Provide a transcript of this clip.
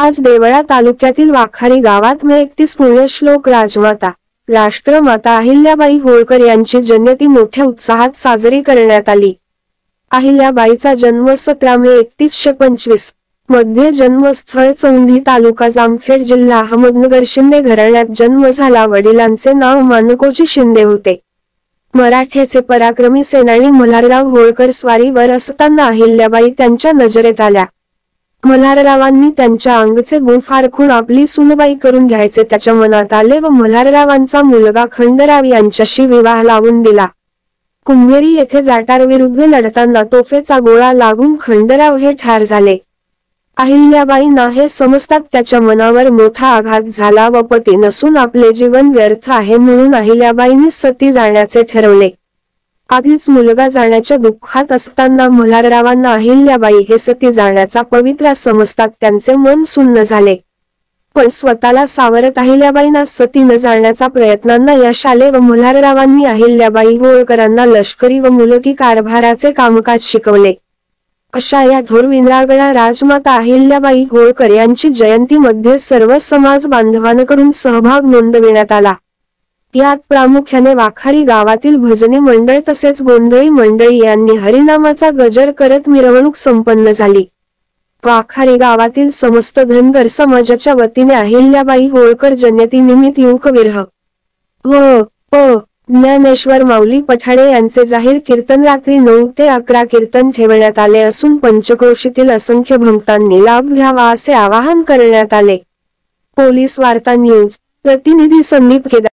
आज देवळा तालुक्यातील वाखारी गावात मे 31 पुण्यश्लोक राजमाता राष्ट्रमाता अहिल्याबाई होळकर यांची जयंती मोठ्या उत्साहात साजरी करण्यात आली। अहिल्याबाईचा जन्म 17 मे 1925 मध्ये जन्मस्थळ चौंडी तालुका जामखेड जिल्हा अहमदनगर शिंदे घराण्यात जन्म झाला। वडिलांचे नाव माणकोजी शिंदे होते। मराठ्याचे पराक्रमी सेनानी मल्हारराव होळकर स्वारीवर असताना अहिल्याबाई त्यांच्या नजरेत आल्या। मल्हाररावांनी त्यांच्या अंगचे गुण फारखून आपली सुनबाई करून घ्यायचे त्याच्या मनात आले व मल्हाररावांचा मुलगा खंडराव यांच्याशी विवाह लावून दिला। कुंभेरी येथे जाटांविरुद्ध लढताना तोफेचा गोळा लागून खंडराव हे ठार झाले। अहिल्याबाईंना हे समजतात त्याच्या मनावर मोठा आघात झाला व पती नसून आपले जीवन व्यर्थ आहे म्हणून अहिल्याबाईंनी सती जाण्याचे ठरवले। आधीच मुलगा जाण्याच्या दुःखात असताना मल्हाररावांना अहिल्याबाई हे सती जाण्याचा पवित्रा समजतात त्यांचे मन सुन्न झाले। पण स्वतःला सावरत अहिल्याबाईंना सती न जाण्याचा प्रयत्नांना यश आले व मल्हाररावांनी अहिल्याबाई होळकरांना लष्करी व मुलकी कारभाराचे कामकाज शिकवले। अशा या थोर वीरांगना राजमाता अहिल्याबाई होळकर यांची जयंतीमध्ये सर्व समाज बांधवांकडून सहभाग नोंदविण्यात आला। यात प्रामुख्याने वाखारी गावातील भजनी मंडळ तसेच गोंधळी मंडळी यांनी हरिनामाचा गजर करत मिरवणूक संपन्न झाली। वाखारी गावातील समस्त धनगर समाजाच्या वतीने अहिल्याबाई होळकर जयंतीनिमित्त युवकविरह व ज्ञानेश्वर माऊली पठाडे यांचे जाहीर कीर्तन रात्री 9 ते 11 कीर्तन ठेवण्यात आले असून पंचक्रोशीतील असंख्य भक्तांनी लाभ घ्यावा असे आवाहन करण्यात आले। पोलीस वार्ता न्यूज प्रतिनिधी संदीप केदार।